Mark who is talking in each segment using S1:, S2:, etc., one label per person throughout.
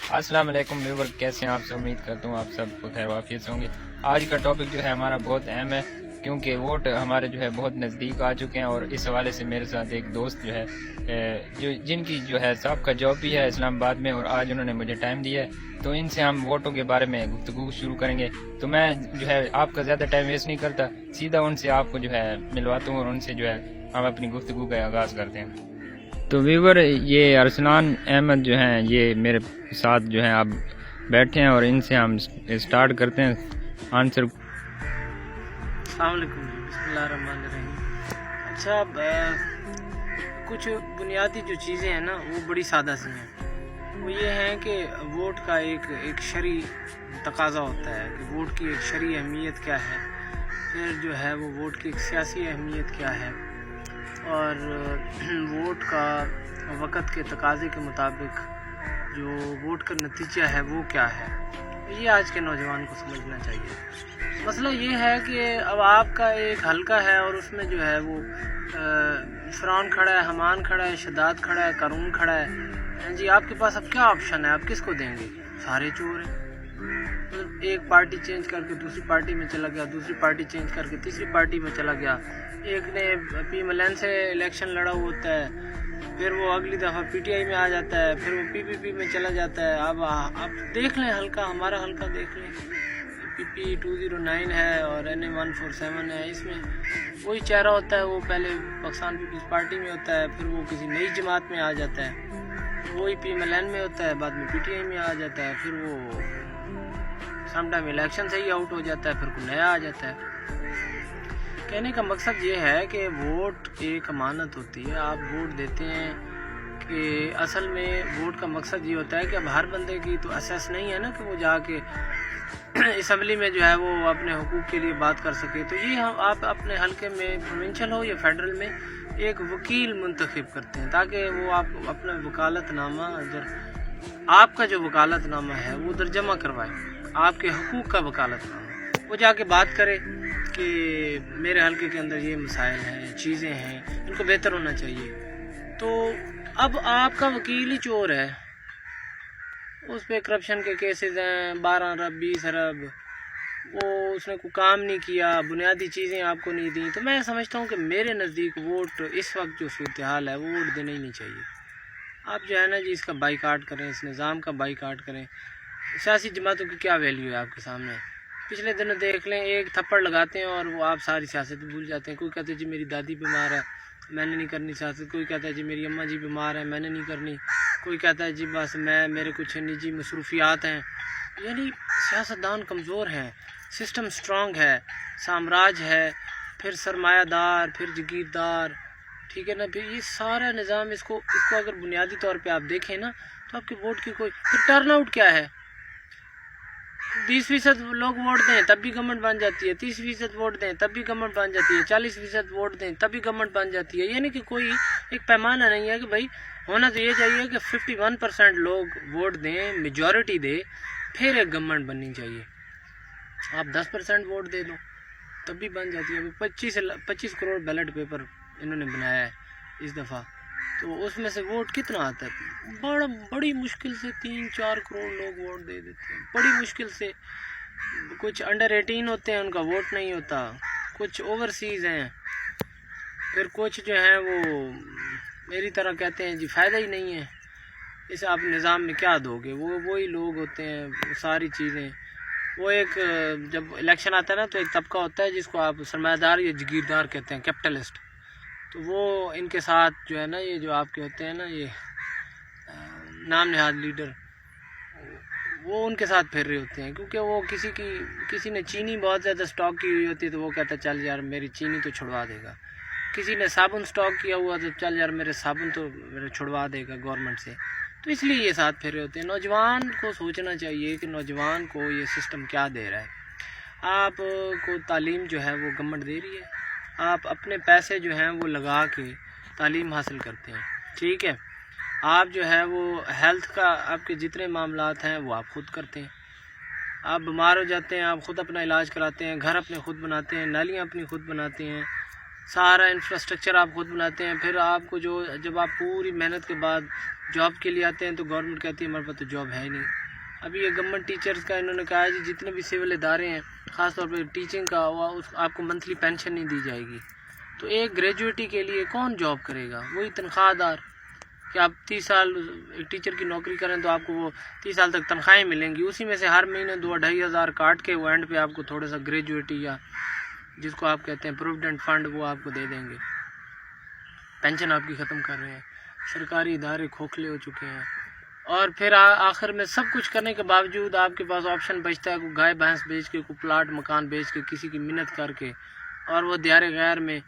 S1: अस्सलाम वालेकुम व्यूअर, कैसे हैं आप सब। उम्मीद करता हूँ आप सब खैर वाफियत से होंगे। आज का टॉपिक जो है हमारा बहुत अहम है, क्योंकि वोट हमारे जो है बहुत नज़दीक आ चुके हैं। और इस हवाले से मेरे साथ एक दोस्त जो है जिनकी जो है साहब का जॉब भी है इस्लामाबाद में, और आज उन्होंने मुझे टाइम दिया है, तो इनसे हम वोटों के बारे में गुफ्तगू शुरू करेंगे। तो मैं जो है आपका ज़्यादा टाइम वेस्ट नहीं करता, सीधा उनसे आपको जो है मिलवाता हूँ और उनसे जो है हम अपनी गुफ्तगू का आगाज़ करते हैं। तो व्यूवर, ये अरसलान अहमद जो हैं ये मेरे साथ जो हैं आप बैठे हैं, और इनसे हम स्टार्ट करते हैं आंसर।
S2: अस्सलाम वालेकुम, बिस्मिल्लाहिर्रहमानिर्रहीम। अच्छा, कुछ बुनियादी जो चीज़ें हैं ना वो बड़ी सादा सी हैं। वो ये हैं कि वोट का एक शरई तकाजा होता है कि वोट की एक शरई अहमियत क्या है, फिर जो है वो वोट की एक सियासी अहमियत क्या है, और वोट का वक़्त के तकाजे के मुताबिक जो वोट का नतीजा है वो क्या है। ये आज के नौजवान को समझना चाहिए। मसला ये है कि अब आपका एक हलका है और उसमें जो है वो फ़िरौन खड़ा है, हमान खड़ा है, शद्दाद खड़ा है, कारून खड़ा है जी। आपके पास अब क्या ऑप्शन है, आप किसको देंगे? सारे चोर हैं। तो एक पार्टी चेंज करके दूसरी पार्टी में चला गया, दूसरी पार्टी चेंज करके तीसरी पार्टी में चला गया। एक ने PMLN से इलेक्शन लड़ा होता है, फिर वो अगली दफ़ा PTI में आ जाता है, फिर वो PPP में चला जाता है। अब आप देख लें हल्का, हमारा हल्का देख लें, PP 209 है और NA 147 है। इसमें वही चेहरा होता है, वो पहले पाकिस्तान पीपल्स पार्टी में होता है, फिर वो किसी नई जमात में आ जाता है, वही PMLN में होता है, बाद में PTI में आ जाता है, फिर वो समटाइम इलेक्शन से ही आउट हो जाता है, फिर कोई नया आ जाता है। कहने का मकसद ये है कि वोट एक अमानत होती है, आप वोट देते हैं कि असल में वोट का मकसद ये होता है कि अब हर बंदे की तो असेस नहीं है ना कि वो जाके असम्बली में जो है वो अपने हुकूक के लिए बात कर सके। तो ये हम आप अपने हलके में प्रोविंशियल हो या फेडरल में एक वकील मुंतखब करते हैं, ताकि वो आप अपना वकालतनामा आपका जो वकालतनामा है वो उधर जमा करवाए, आपके हुकूक का वकालतनामा। वो जाके बात करे कि मेरे हलके के अंदर ये मसाइल हैं, चीज़ें हैं, इनको बेहतर होना चाहिए। तो अब आपका वकील ही चोर है, उस पर करप्शन के केसेस हैं 12 अरब 20 अरब, वो उसने कोई काम नहीं किया, बुनियादी चीज़ें आपको नहीं दी। तो मैं समझता हूँ कि मेरे नज़दीक वोट इस वक्त जो सूरत हाल है वो वोट देना ही नहीं चाहिए। आप जो है ना जी इसका बाइकाट करें, इस निज़ाम का बाइकाट करें। सियासी जमातों की क्या वैल्यू है आपके सामने? पिछले दिनों देख लें, एक थप्पड़ लगाते हैं और वो आप सारी सियासत भूल जाते हैं। कोई कहते हैं जी मेरी दादी बीमार है, मैंने नहीं करनी सियासत। कोई कहता है जी मेरी अम्मा जी बीमार है, मैंने नहीं करनी। कोई कहता है जी बस मेरे कुछ निजी मसरूफियात हैं। यानी सियासतदान कमज़ोर हैं, सिस्टम स्ट्रॉन्ग है, साम्राज्य है, फिर सरमायादार, फिर जगीरदार, ठीक है ना। फिर ये सारा निज़ाम इसको अगर बुनियादी तौर पे आप देखें ना तो आपके वोट की कोई फिर टर्न आउट क्या है? 20% लोग वोट दें तब भी गवर्नमेंट बन जाती है, 30% वोट दें तब भी गवर्नमेंट बन जाती है, 40% वोट दें तब भी गवर्नमेंट बन जाती है। यानी कि कोई एक पैमाना नहीं है कि भाई होना तो ये चाहिए कि 51% लोग वोट दें, मेजॉरिटी दे, फिर एक गवर्नमेंट बननी चाहिए। आप 10% वोट दे दो तब भी बन जाती है। 25 करोड़ बैलेट पेपर इन्होंने बनाया है इस दफ़ा, तो उसमें से वोट कितना आता है? बड़ी मुश्किल से 3-4 करोड़ लोग वोट दे देते हैं, बड़ी मुश्किल से। कुछ अंडर 18 होते हैं, उनका वोट नहीं होता, कुछ ओवरसीज़ हैं, फिर कुछ जो हैं वो मेरी तरह कहते हैं जी फ़ायदा ही नहीं है, इसे आप निज़ाम में क्या दोगे? वो वही लोग होते हैं, वो सारी चीज़ें। वो एक जब इलेक्शन आता है ना तो एक तबका होता है जिसको आप सरमायादार या जगीरदार कहते हैं, कैपिटलिस्ट। तो वो इनके साथ जो है ना ये जो आपके होते हैं ना ये नाम नहाद लीडर, वो उनके साथ फिर रहे होते हैं, क्योंकि वो किसी ने चीनी बहुत ज़्यादा स्टॉक की हुई होती है तो वो कहता है चल यार मेरी चीनी तो छुड़वा देगा। किसी ने साबुन स्टॉक किया हुआ तो चल यार मेरे साबुन तो मेरे छुड़वा देगा गवर्नमेंट से। तो इसलिए ये साथ फिर रहे होते हैं। नौजवान को सोचना चाहिए कि नौजवान को ये सिस्टम क्या दे रहा है। आपको तालीम जो है वो गवर्नमेंट दे रही है, आप अपने पैसे जो हैं वो लगा के तालीम हासिल करते हैं, ठीक है। आप जो है वो हेल्थ का आपके जितने मामलात हैं वो आप ख़ुद करते हैं। आप बीमार हो जाते हैं, आप ख़ुद अपना इलाज कराते हैं, घर अपने ख़ुद बनाते हैं, नालियाँ अपनी ख़ुद बनाते हैं, सारा इंफ्रास्ट्रक्चर आप ख़ुद बनाते हैं। फिर आपको जब आप पूरी मेहनत के बाद जॉब के लिए आते हैं तो गवर्नमेंट कहती है हमारे पास तो जॉब है ही नहीं, ابھی یہ گورنمنٹ ٹیچرز کا انہوں نے کہا ہے جی جتنے بھی سول ادارے ہیں خاص طور پہ ٹیچنگ کا آپ کو منتھلی پینشن نہیں دی جائے گی. تو ایک گریجویٹی کے لیے کون جاب کرے گا؟ وہی تنخواہ دار. کہ آپ 30 سال ایک ٹیچر کی نوکری کریں تو آپ کو وہ 30 سال تک تنخواہیں ملیں گی, اسی میں سے ہر مہینے 2-2.5 ہزار کاٹ کے وہ اینڈ پہ آپ کو تھوڑا سا گریجویٹی یا جس کو آپ کہتے ہیں پروویڈنٹ فنڈ وہ آپ کو دے دیں گے. پینشن آپ کی ختم کر رہے ہیں. سرکاری ادارے کھوکھلے ہو چکے ہیں. اور پھر آخر میں سب کچھ کرنے کے باوجود آپ کے پاس آپشن بچتا ہے کوئی گائے بھینس بیچ کے, کوئی پلاٹ مکان بیچ کے, کسی کی منت کر کے, اور وہ دیار غیر میں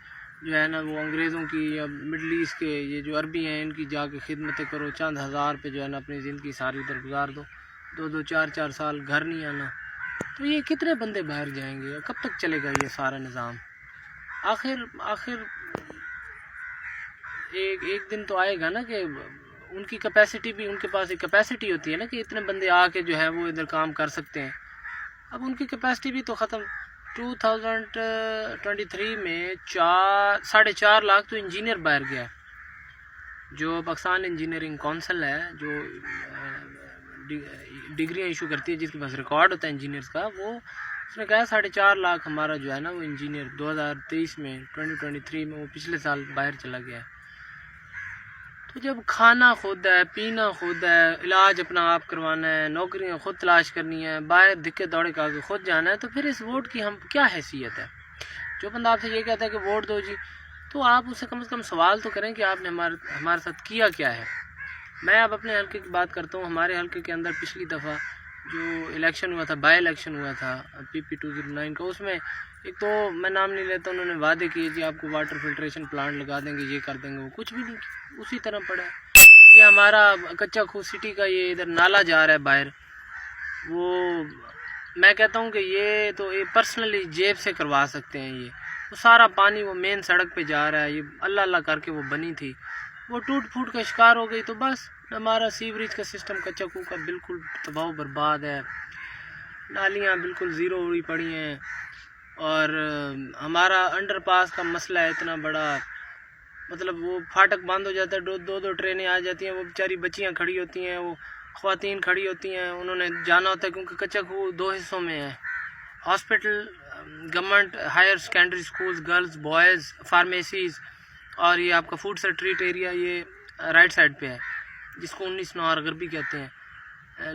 S2: جو ہے نا وہ انگریزوں کی یا مڈل ایسٹ کے یہ جو عربی ہیں ان کی جا کے خدمتیں کرو, چند ہزار پہ جو ہے نا اپنی زندگی ساری ادھر گزار دو, 2-2 4-4 سال گھر نہیں آنا. تو یہ کتنے بندے باہر جائیں گے؟ کب تک چلے گا یہ سارا نظام؟ آخر ایک دن تو آئے گا نا کہ ان کی کیپیسٹی بھی, ان کے پاس ایک کیپیسٹی ہوتی ہے نا کہ اتنے بندے آ کے جو ہے وہ ادھر کام کر سکتے ہیں. اب ان کی کیپیسٹی بھی تو ختم. 2023 میں 4.5 لاکھ تو انجینئر باہر گیا. جو پاکستان انجینئرنگ کونسل ہے جو ڈگریاں ایشو کرتی ہے, جس کے پاس ریکارڈ ہوتا ہے انجینئرز کا, وہ اس نے کہا 4.5 لاکھ ہمارا جو ہے نا وہ انجینئر 2023 میں 2023 میں وہ پچھلے سال باہر چلا گیا. تو جب کھانا خود ہے, پینا خود ہے, علاج اپنا آپ کروانا ہے, نوکریاں خود تلاش کرنی ہے, باہر دھکے دوڑے کا کے خود جانا ہے, تو پھر اس ووٹ کی ہم کیا حیثیت ہے؟ جو بندہ آپ سے یہ کہتا ہے کہ ووٹ دو جی, تو آپ اسے کم از کم سوال تو کریں کہ آپ نے ہمارے ساتھ کیا کیا ہے. میں اب اپنے حلقے کی بات کرتا ہوں. ہمارے حلقے کے اندر پچھلی دفعہ جو الیکشن ہوا تھا, بائی الیکشن ہوا تھا PP 2009 کا, اس میں ایک تو میں نام نہیں لیتا, انہوں نے وعدے کیے جی آپ کو واٹر فلٹریشن پلانٹ لگا دیں گے, یہ کر دیں گے, وہ کچھ بھی نہیں, اسی طرح پڑا ہے. یہ ہمارا کچا کھو سٹی کا یہ ادھر نالا جا رہا ہے باہر, وہ میں کہتا ہوں کہ یہ تو یہ پرسنلی جیب سے کروا سکتے ہیں. یہ وہ سارا پانی وہ مین سڑک پہ جا رہا ہے, یہ اللہ اللہ کر کے وہ بنی تھی, وہ ٹوٹ پھوٹ کا شکار ہو گئی. تو بس ہمارا سیوریج کا سسٹم کچا کھو کا بالکل تباہ و برباد ہے. نالیاں بالکل زیرو ہوئی پڑی ہیں, اور ہمارا انڈر پاس کا مسئلہ ہے اتنا بڑا, مطلب وہ پھاٹک بند ہو جاتا ہے, 2 ٹرینیں آ جاتی ہیں, وہ بیچاری بچیاں کھڑی ہوتی ہیں, وہ خواتین کھڑی ہوتی ہیں, انہوں نے جانا ہوتا ہے کیونکہ کچا کھو 2 حصوں میں ہے. Hospital, government higher secondary schools, girls boys, pharmacies, اور یہ آپ کا فوڈ سے ٹریٹ ایریا یہ رائٹ سائڈ پہ ہے جس کو 19 نوار غربی کہتے ہیں.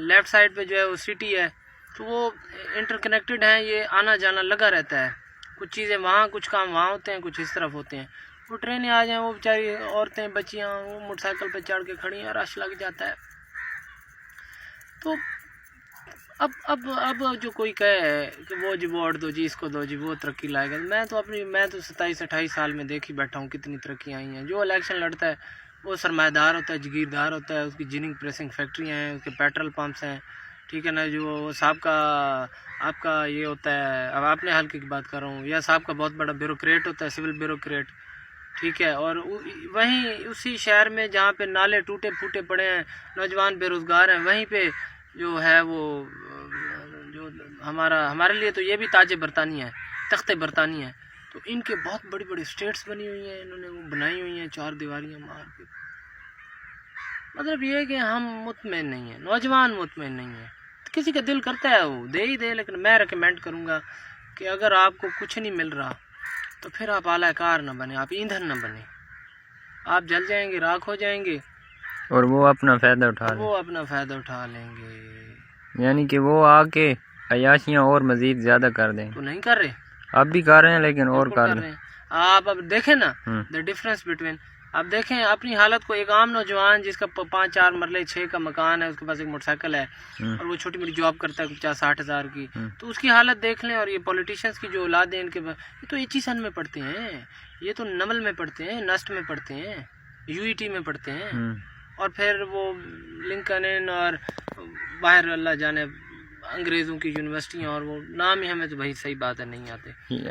S2: لیفٹ سائڈ پہ جو ہے وہ سٹی ہے, تو وہ انٹر کنیکٹڈ ہیں, یہ آنا جانا لگا رہتا ہے. کچھ چیزیں وہاں, کچھ کام وہاں ہوتے ہیں, کچھ اس طرف ہوتے ہیں. وہ ٹرینیں آ جائیں, وہ بیچاری عورتیں بچیاں وہ موٹر سائیکل پہ چڑھ کے کھڑی ہیں, رش لگ جاتا ہے. تو اب جو کوئی کہے کہ وہ جی ووٹ دو جی, اس کو دو جی, وہ ترقی لائے گا, میں تو 27-28 سال میں دیکھ ہی بیٹھا ہوں کتنی ترقیاں آئی ہیں. جو الیکشن لڑتا ہے وہ سرمایہ دار ہوتا ہے, جگیردار ہوتا ہے, اس کی جننگ پریسنگ فیکٹریاں ہیں, اس کے پیٹرول پمپس ہیں, ٹھیک ہے نا. جو صاحب کا آپ کا یہ ہوتا ہے, اب آپ نے حلقے کی بات کر رہا ہوں, یا صاحب کا بہت بڑا بیوروکریٹ ہوتا ہے, سول بیوروکریٹ, ٹھیک ہے. اور وہیں اسی شہر میں جہاں پہ نالے ٹوٹے پھوٹے پڑے ہیں, نوجوان بے روزگار ہیں, وہیں پہ جو ہے وہ جو ہمارے لیے تو یہ بھی تاج برطانیہ ہے, تخت برطانیہ ہے. تو ان کے بہت بڑی بڑی اسٹیٹس بنی ہوئی ہیں, انہوں نے وہ بنائی ہوئی ہیں 4 دیواریاں مار کے. مطلب یہ ہے کہ ہم مطمئن نہیں ہیں, نوجوان مطمئن نہیں ہیں. کسی کا دل کرتا ہے وہ دے ہی دے, لیکن میں ریکمینڈ کروں گا کہ اگر آپ کو کچھ نہیں مل رہا تو پھر آپ اعلی کار نہ بنیں, آپ ایندھن نہ بنیں. آپ جل جائیں گے, راکھ ہو جائیں گے,
S1: اور وہ اپنا فائدہ
S2: اٹھا لیں گے.
S1: یعنی کہ وہ آ کے عیاشیاں اور مزید زیادہ کر دیں.
S2: تو نہیں کر رہے,
S1: اب بھی کر رہے ہیں, لیکن اور کر
S2: رہے ہیں. آپ اب دیکھیں نا دا ڈفرینس بٹوین, آپ دیکھیں اپنی حالت کو. ایک عام نوجوان جس کا 5-4 مرلے 6 کا مکان ہے, اس کے پاس ایک موٹر سائیکل ہے, اور وہ چھوٹی موٹی جاب کرتا ہے 50-60 ہزار کی, تو اس کی حالت دیکھ لیں. اور یہ پولیٹیشنز کی جو اولاد ہیں, ان کے یہ تو ایچی میں پڑھتے ہیں, یہ تو نمل میں پڑھتے ہیں, نسٹ میں پڑھتے ہیں, UET میں پڑھتے ہیں, اور پھر وہ لنکن اور باہر اللہ جانے انگریزوں کی یونیورسٹیاں, اور وہ نام ہی ہمیں تو بھائی صحیح بات ہے نہیں آتے.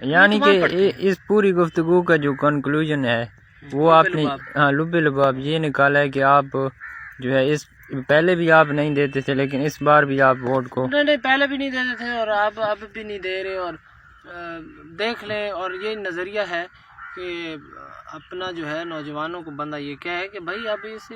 S1: یعنی کہ اس پوری گفتگو کا جو کنکلوژن ہے وہ آپ نے لب لباب یہ نکالا ہے کہ آپ جو ہے اس پہلے بھی آپ نہیں دیتے تھے, لیکن اس بار بھی آپ ووٹ کو
S2: نہیں پہلے بھی نہیں دیتے تھے, اور آپ اب بھی نہیں دے رہے. اور دیکھ لیں, اور یہ نظریہ ہے کہ اپنا جو ہے نوجوانوں کو بندہ یہ کہے کہ بھائی اب اس